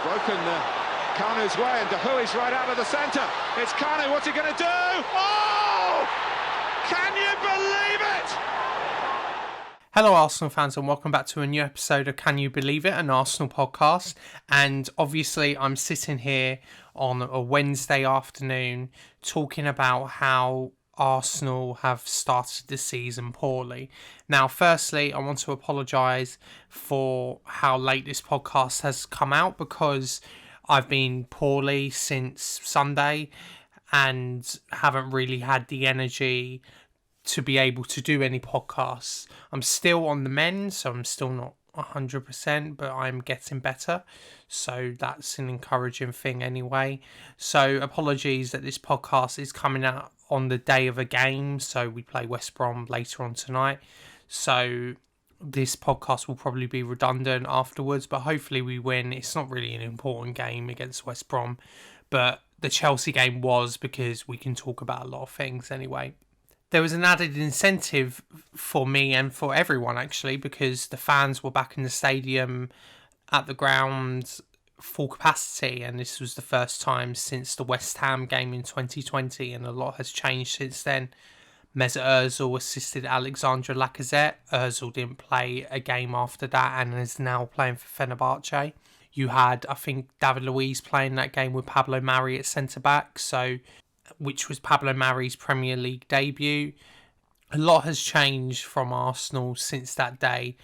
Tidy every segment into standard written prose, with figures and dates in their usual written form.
Broken Kanu's way, and Dahui's right out of the centre. It's Kanu, what's he going to do? Oh! Can you believe it? Hello Arsenal fans, and welcome back to a new episode of Can You Believe It, an Arsenal podcast. And obviously I'm sitting here on a Wednesday afternoon talking about how Arsenal have started the season poorly. Now, firstly, I want to apologise for how late this podcast has come out, because I've been poorly since Sunday and haven't really had the energy to be able to do any podcasts. I'm still on the mend, so I'm still not 100%, but I'm getting better, so that's an encouraging thing anyway. So apologies that this podcast is coming out on the day of a game, so we play West Brom later on tonight, so this podcast will probably be redundant afterwards, but hopefully we win. It's not really an important game against West Brom, but the Chelsea game was, because we can talk about a lot of things anyway. There was an added incentive for me and for everyone, actually, because the fans were back in the stadium at the ground full capacity, and this was the first time since the West Ham game in 2020, and a lot has changed since then. Mesut Ozil assisted Alexandre Lacazette. Ozil didn't play a game after that and is now playing for Fenerbahce. You had, I think, David Luiz playing that game with Pablo Mari at centre-back, which was Pablo Mari's Premier League debut. A lot has changed from Arsenal since that day.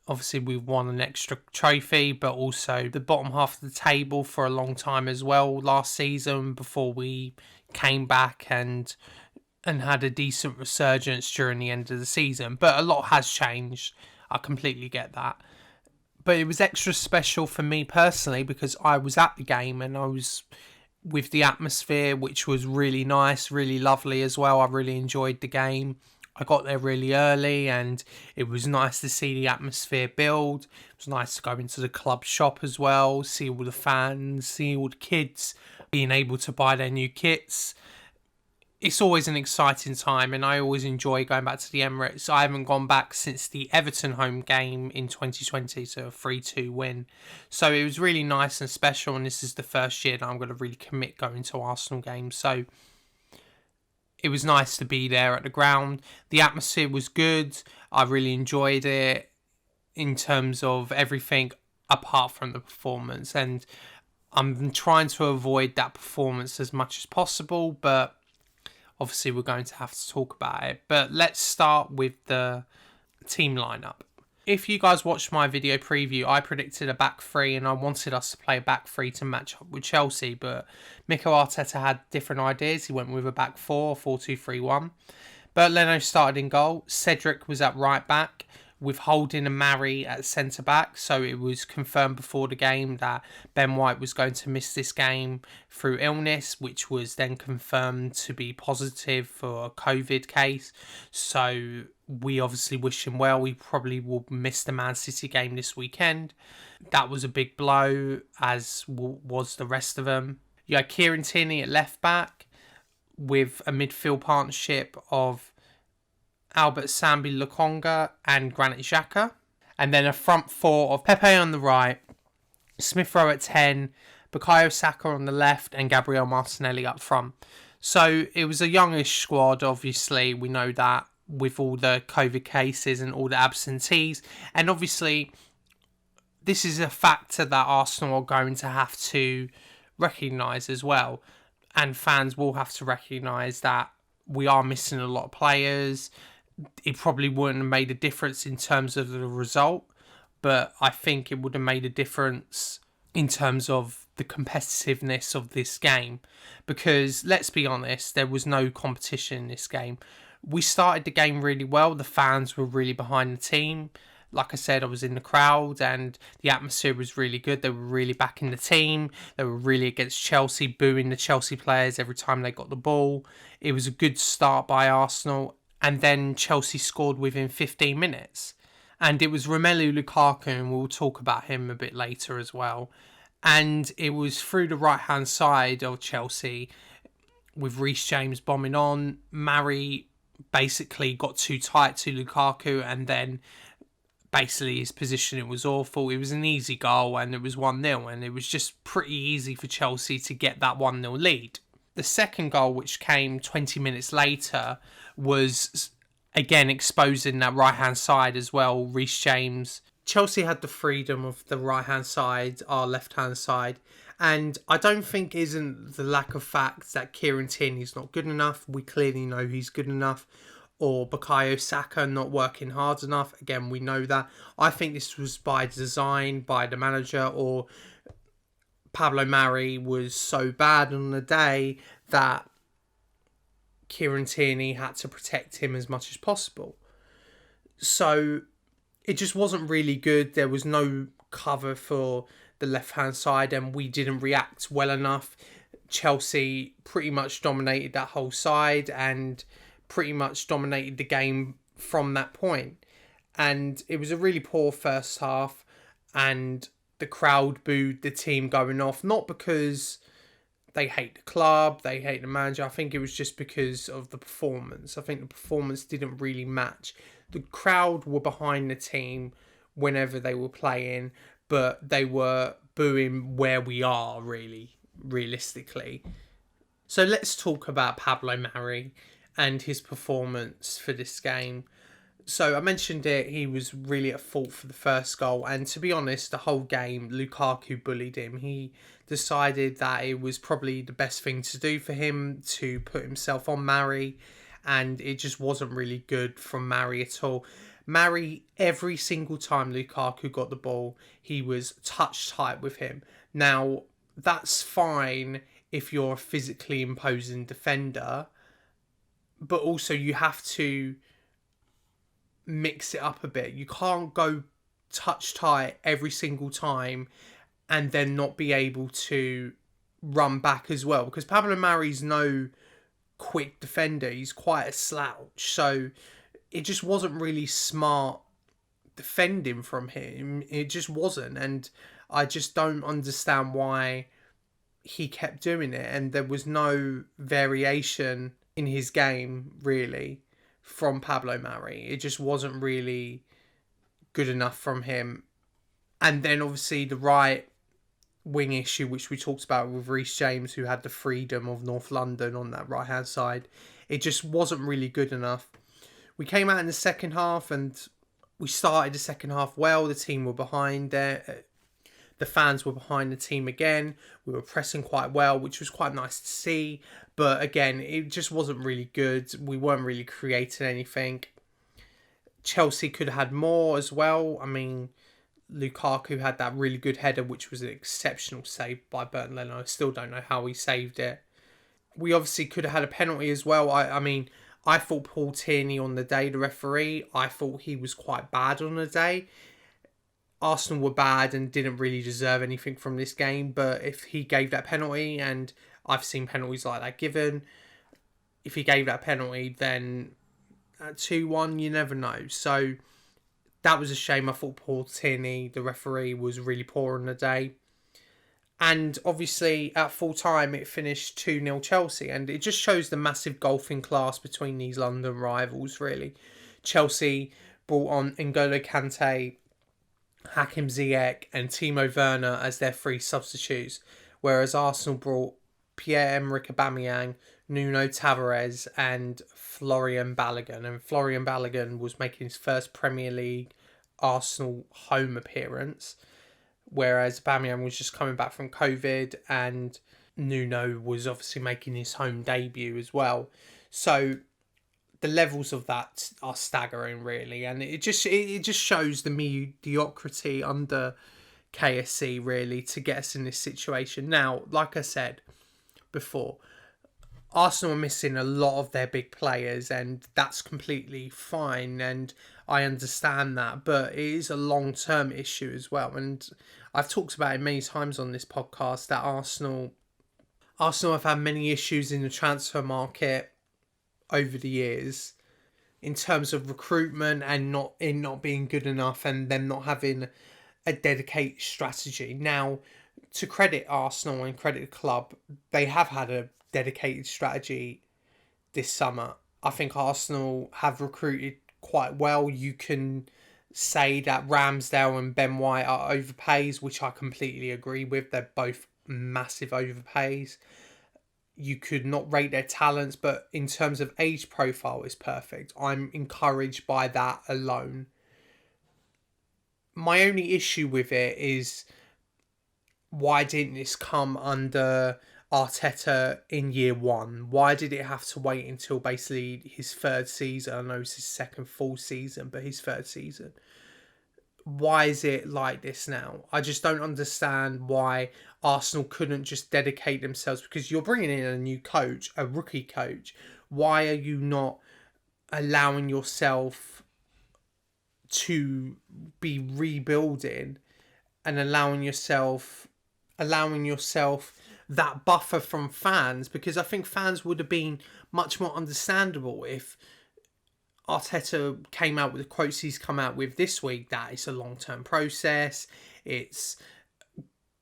Obviously, we've won an extra trophy, but also the bottom half of the table for a long time as well last season, before we came back and had a decent resurgence during the end of the season. But a lot has changed. I completely get that. But it was extra special for me personally, because I was at the game and I was with the atmosphere, which was really nice, really lovely as well. I really enjoyed the game. I got there really early and it was nice to see the atmosphere build. It was nice to go into the club shop as well, see all the fans, see all the kids being able to buy their new kits. It's always an exciting time, and I always enjoy going back to the Emirates. I haven't gone back since the Everton home game in 2020, so a 3-2 win. So it was really nice and special, and this is the first year that I'm going to really commit going to Arsenal games. So it was nice to be there at the ground. The atmosphere was good. I really enjoyed it in terms of everything apart from the performance. And I'm trying to avoid that performance as much as possible, but obviously we're going to have to talk about it. But let's start with the team lineup. If you guys watched my video preview, I predicted a back three and I wanted us to play a back three to match up with Chelsea, but Mikel Arteta had different ideas. He went with a back four, 4-2-3-1. But Leno started in goal. Cedric was at right back, with Holding and Mari at centre back. So it was confirmed before the game that Ben White was going to miss this game through illness, which was then confirmed to be positive for a COVID case. So we obviously wish him well. We probably will miss the Man City game this weekend. That was a big blow, as was the rest of them. You had Kieran Tierney at left back, with a midfield partnership of Albert Sambi Lokonga and Granit Xhaka. And then a front four of Pepe on the right, Smith Rowe at 10, Bukayo Saka on the left, and Gabriel Martinelli up front. So it was a youngish squad, obviously. We know that, with all the COVID cases and all the absentees. And obviously, this is a factor that Arsenal are going to have to recognise as well. And fans will have to recognise that we are missing a lot of players. It probably wouldn't have made a difference in terms of the result, but I think it would have made a difference in terms of the competitiveness of this game, because let's be honest, there was no competition in this game. We started the game really well. The fans were really behind the team. Like I said, I was in the crowd and the atmosphere was really good. They were really backing the team. They were really against Chelsea, booing the Chelsea players every time they got the ball. It was a good start by Arsenal. And then Chelsea scored within 15 minutes. And it was Romelu Lukaku, and we'll talk about him a bit later as well. And it was through the right-hand side of Chelsea, with Reece James bombing on. Mari basically got too tight to Lukaku, and then basically his position, it was awful. It was an easy goal and it was 1-0, and it was just pretty easy for Chelsea to get that 1-0 lead. The second goal, which came 20 minutes later, was again exposing that right hand side as well. Reece James. Chelsea had the freedom of the right hand side, our left hand side, and I don't think isn't the lack of fact that Kieran Tierney's not good enough. We clearly know he's good enough. Or Bukayo Saka not working hard enough. Again, we know that. I think this was by design, by the manager, or Pablo Mari was so bad on the day that Kieran Tierney had to protect him as much as possible. So it just wasn't really good. There was no cover for the left-hand side and we didn't react well enough. Chelsea pretty much dominated that whole side and pretty much dominated the game from that point. And it was a really poor first half, and the crowd booed the team going off, not because they hate the club, they hate the manager. I think it was just because of the performance. I think the performance didn't really match. The crowd were behind the team whenever they were playing, but they were booing where we are, really, realistically. So let's talk about Pablo Mari and his performance for this game. So I mentioned it, he was really at fault for the first goal, and to be honest, the whole game Lukaku bullied him. He decided that it was probably the best thing to do for him to put himself on Mari, and it just wasn't really good from Mari at all. Mari, every single time Lukaku got the ball, he was touch tight with him. Now, that's fine if you're a physically imposing defender, but also you have to mix it up a bit. You can't go touch tight every single time and then not be able to run back as well, because Pablo Mari's no quick defender. He's quite a slouch, so it just wasn't really smart defending from him. It just wasn't, and I just don't understand why he kept doing it, and there was no variation in his game really from Pablo Mari. It just wasn't really good enough from him. And then obviously the right wing issue, which we talked about with Reece James, who had the freedom of North London on that right hand side, it just wasn't really good enough. We came out in the second half and we started the second half well. The team were behind there. The fans were behind the team again. We were pressing quite well, which was quite nice to see. But again, it just wasn't really good. We weren't really creating anything. Chelsea could have had more as well. I mean, Lukaku had that really good header, which was an exceptional save by Bernd Leno. I still don't know how he saved it. We obviously could have had a penalty as well. I mean, I thought Paul Tierney on the day, the referee, I thought he was quite bad on the day. Arsenal were bad and didn't really deserve anything from this game, but if he gave that penalty, and I've seen penalties like that given, if he gave that penalty, then at 2-1, you never know. So that was a shame. I thought Paul Tierney, the referee, was really poor on the day. And obviously at full time it finished 2-0 Chelsea, and it just shows the massive golfing class between these London rivals, really. Chelsea brought on N'Golo Kante, Hakim Ziyech and Timo Werner as their three substitutes, whereas Arsenal brought Pierre-Emerick Aubameyang, Nuno Tavares and Florian Balogun. And Florian Balogun was making his first Premier League Arsenal home appearance, whereas Aubameyang was just coming back from COVID and Nuno was obviously making his home debut as well. So the levels of that are staggering, really, and it just shows the mediocrity under KSC, really, to get us in this situation. Now, like I said before, Arsenal are missing a lot of their big players, and that's completely fine, and I understand that, but it is a long-term issue as well, and I've talked about it many times on this podcast that Arsenal have had many issues in the transfer market over the years in terms of recruitment and not being good enough, and them not having a dedicated strategy. Now, to credit Arsenal and credit the club, they have had a dedicated strategy this summer. I think Arsenal have recruited quite well. You can say that Ramsdale and Ben White are overpays, which I completely agree with. They're both massive overpays. You could not rate their talents, but in terms of age profile, is perfect. I'm encouraged by that alone. My only issue with it is, why didn't this come under Arteta in year one? Why did it have to wait until basically his third season? I know it's his second full season, but his third season. Why is it like this now? I just don't understand why Arsenal couldn't just dedicate themselves, because you're bringing in a new coach, a rookie coach. Why are you not allowing yourself to be rebuilding and allowing yourself that buffer from fans? Because I think fans would have been much more understandable if Arteta came out with the quotes he's come out with this week, that it's a long-term process,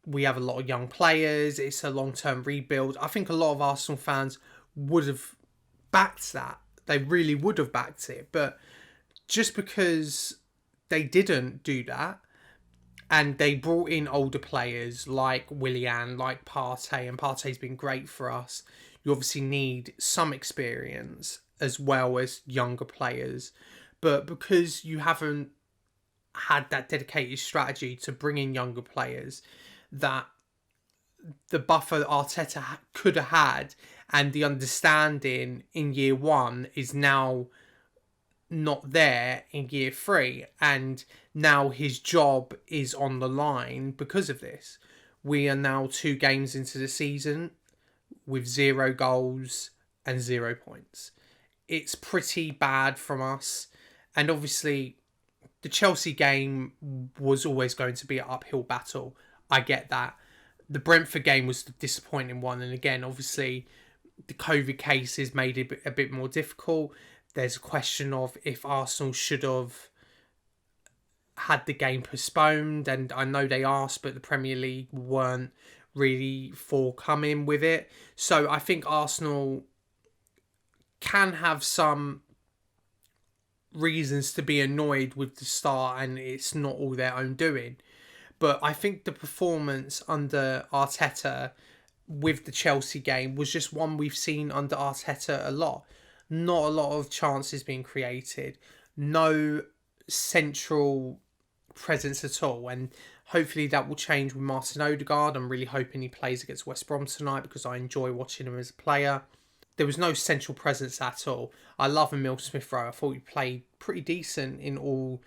we have a lot of young players, it's a long-term rebuild. I think a lot of Arsenal fans would have backed that. They really would have backed it. But just because they didn't do that, and they brought in older players like Willian, like Partey, and Partey's been great for us, you obviously need some experience as well as younger players. But because you haven't had that dedicated strategy to bring in younger players, that the buffer Arteta could have had and the understanding in year one is now not there in year three, and now his job is on the line because of this. We are now 2 games into the season with 0 goals and 0 points. It's pretty bad from us, and obviously the Chelsea game was always going to be an uphill battle. I get that. The Brentford game was the disappointing one, and again, obviously the COVID cases made it a bit more difficult. There's a question of if Arsenal should have had the game postponed, and I know they asked, but the Premier League weren't really forthcoming with it. So I think Arsenal can have some reasons to be annoyed with the start, and it's not all their own doing. But I think the performance under Arteta with the Chelsea game was just one we've seen under Arteta a lot. Not a lot of chances being created. No central presence at all. And hopefully that will change with Martin Odegaard. I'm really hoping he plays against West Brom tonight, because I enjoy watching him as a player. There was no central presence at all. I love Emil Smith-Rowe. I thought he played pretty decent in all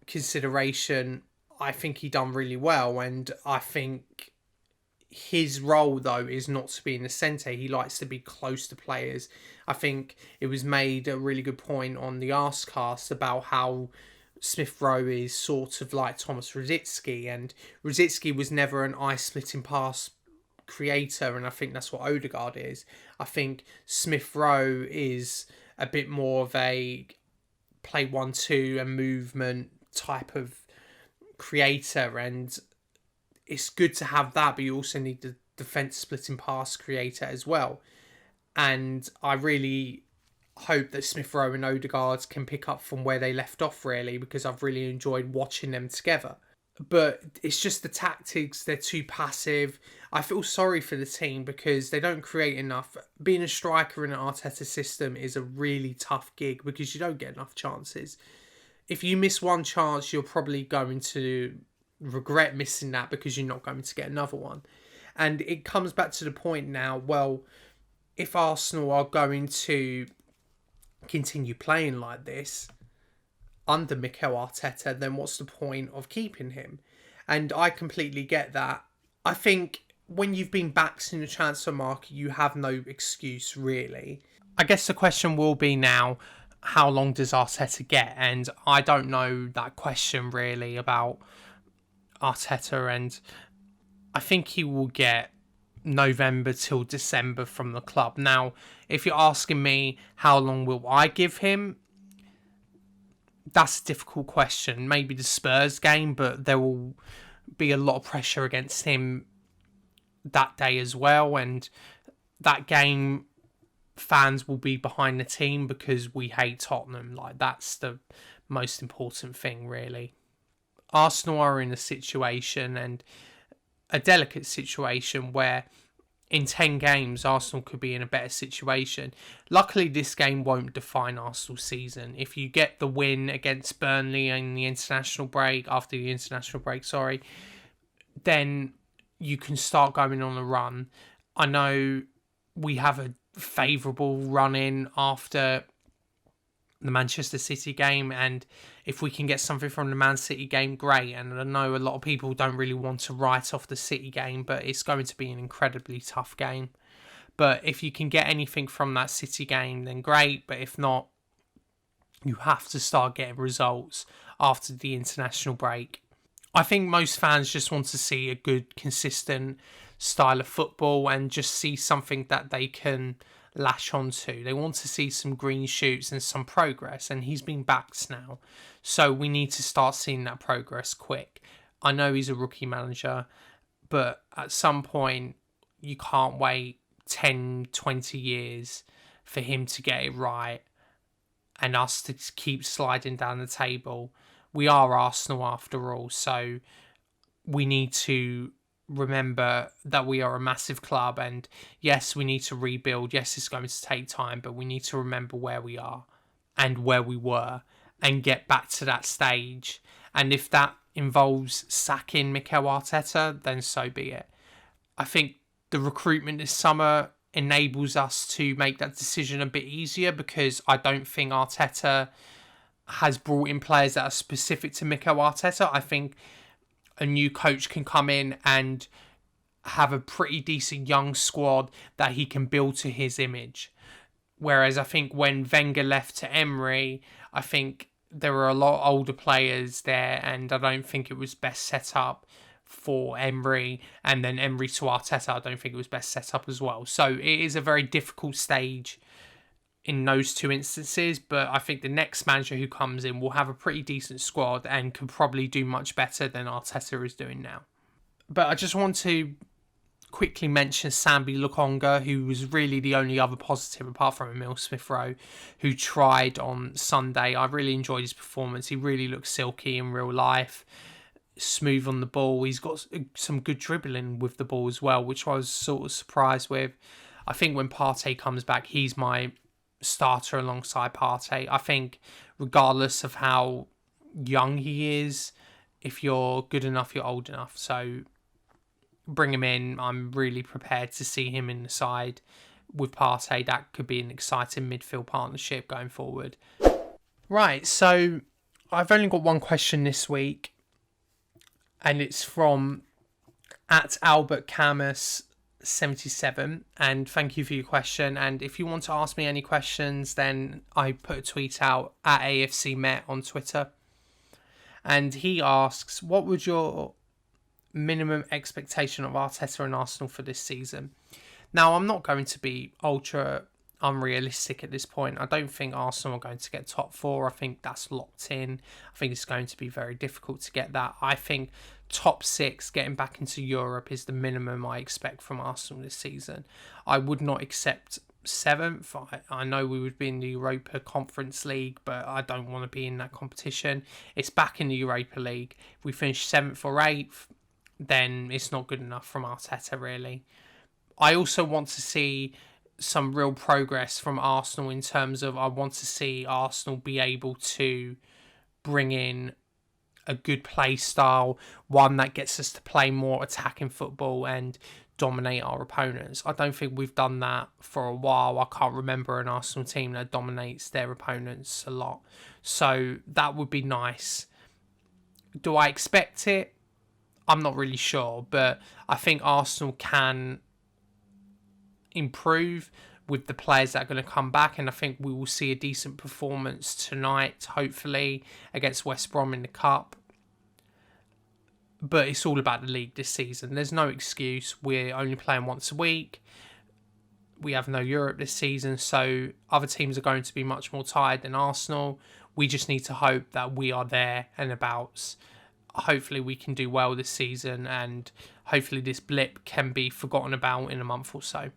consideration. I think he done really well, and I think his role, though, is not to be in the centre. He likes to be close to players. I think it was made a really good point on the Arsecast about how Smith-Rowe is sort of like Thomas Rosicky, and Rosicky was never an eye-splitting pass creator, and I think that's what Odegaard is. I think Smith-Rowe is a bit more of a play 1-2 and movement type of creator, and it's good to have that, but you also need the defence splitting pass creator as well. And I really hope that Smith-Rowe and Odegaard can pick up from where they left off, really, because I've really enjoyed watching them together. But it's just the tactics, they're too passive. I feel sorry for the team because they don't create enough. Being a striker in an Arteta system is a really tough gig because you don't get enough chances. If you miss one chance, you're probably going to regret missing that because you're not going to get another one. And it comes back to the point now, well, if Arsenal are going to continue playing like this under Mikel Arteta, then what's the point of keeping him? And I completely get that. I think when you've been backed in the transfer market, you have no excuse, really. I guess the question will be now, how long does Arteta get? And I don't know that question, really, about Arteta, and I think he will get November till December from the club. Now, if you're asking me how long will I give him, that's a difficult question. Maybe the Spurs game, but there will be a lot of pressure against him that day as well, and that game fans will be behind the team because we hate Tottenham. Like, that's the most important thing, really. Arsenal are in a situation, and a delicate situation, where in 10 games, Arsenal could be in a better situation. Luckily, this game won't define Arsenal's season. If you get the win against Burnley in the international break, after the international break, then you can start going on a run. I know we have a favourable run in after the Manchester City game, and if we can get something from the Man City game, great. And I know a lot of people don't really want to write off the City game, but it's going to be an incredibly tough game. But if you can get anything from that City game, then great. But if not, you have to start getting results after the international break. I think most fans just want to see a good, consistent style of football and just see something that they can lash onto. They want to see some green shoots and some progress, and he's been backed now. So we need to start seeing that progress quick. I know he's a rookie manager, but at some point you can't wait 10, 20 years for him to get it right and us to keep sliding down the table. We are Arsenal after all, so we need to remember that we are a massive club, and yes, we need to rebuild. Yes, it's going to take time, but we need to remember where we are and where we were and get back to that stage. And if that involves sacking Mikel Arteta, then so be it. I think the recruitment this summer enables us to make that decision a bit easier, because I don't think Arteta has brought in players that are specific to Mikel Arteta. I think a new coach can come in and have a pretty decent young squad that he can build to his image. Whereas I think when Wenger left to Emery, I think there were a lot older players there, and I don't think it was best set up for Emery. And then Emery to Arteta, I don't think it was best set up as well. So it is a very difficult stage in those two instances, but I think the next manager who comes in will have a pretty decent squad and can probably do much better than Arteta is doing now. But I just want to quickly mention Sambi Lokonga, who was really the only other positive apart from Emile Smith-Rowe, who tried on Sunday. I really enjoyed his performance. He really looks silky in real life, smooth on the ball. He's got some good dribbling with the ball as well, which I was sort of surprised with. I think when Partey comes back, he's my starter alongside Partey. I think regardless of how young he is, if you're good enough, you're old enough. So bring him in. I'm really prepared to see him in the side with Partey. That could be an exciting midfield partnership going forward. Right, so I've only got one question this week, and it's from @AlbertCamus77, and thank you for your question. And if you want to ask me any questions, then I put a tweet out at AFCMet on Twitter, and he asks, what would your minimum expectation of Arteta and Arsenal for this season? Now, I'm not going to be ultra unrealistic at this point. I don't think Arsenal are going to get top four. I think that's locked in. I think it's going to be very difficult to get that. I think top six, getting back into Europe, is the minimum I expect from Arsenal this season. I would not accept seventh. I know we would be in the Europa Conference League, but I don't want to be in that competition. It's back in the Europa League. If we finish seventh or eighth, then it's not good enough from Arteta, really. I also want to see some real progress from Arsenal in terms of, I want to see Arsenal be able to bring in a good play style, one that gets us to play more attacking football and dominate our opponents. I don't think we've done that for a while. I can't remember an Arsenal team that dominates their opponents a lot. So that would be nice. Do I expect it? I'm not really sure, but I think Arsenal can improve with the players that are going to come back, and I think we will see a decent performance tonight, hopefully, against West Brom in the Cup. But it's all about the league this season. There's no excuse. We're only playing once a week. We have no Europe this season, so other teams are going to be much more tired than Arsenal. We just need to hope that we are there and abouts. Hopefully we can do well this season, and hopefully this blip can be forgotten about in a month or so.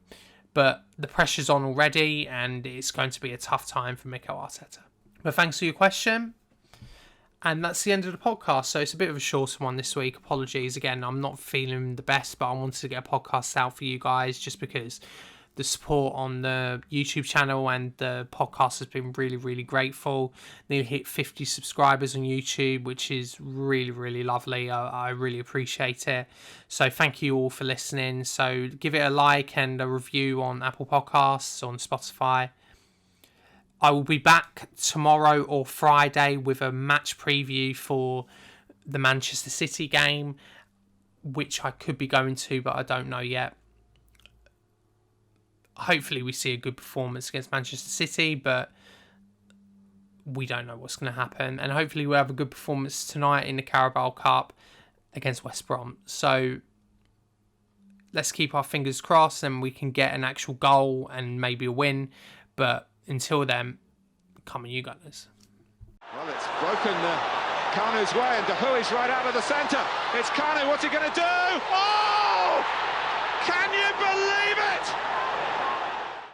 But the pressure's on already, and it's going to be a tough time for Mikel Arteta. But thanks for your question. And that's the end of the podcast. So it's a bit of a shorter one this week. Apologies again. I'm not feeling the best, but I wanted to get a podcast out for you guys just because the support on the YouTube channel and the podcast has been really, really grateful. Nearly hit 50 subscribers on YouTube, which is really, really lovely. I really appreciate it. So thank you all for listening. So give it a like and a review on Apple Podcasts, on Spotify. I will be back tomorrow or Friday with a match preview for the Manchester City game, which I could be going to, but I don't know yet. Hopefully we see a good performance against Manchester City, but we don't know what's going to happen. And hopefully we'll have a good performance tonight in the Carabao Cup against West Brom. So let's keep our fingers crossed and we can get an actual goal and maybe a win. But until then, come on, you Gunners. Well, it's broken Kanu's way, and De Hui's right out of the centre. It's Kanu, what's he going to do? Oh!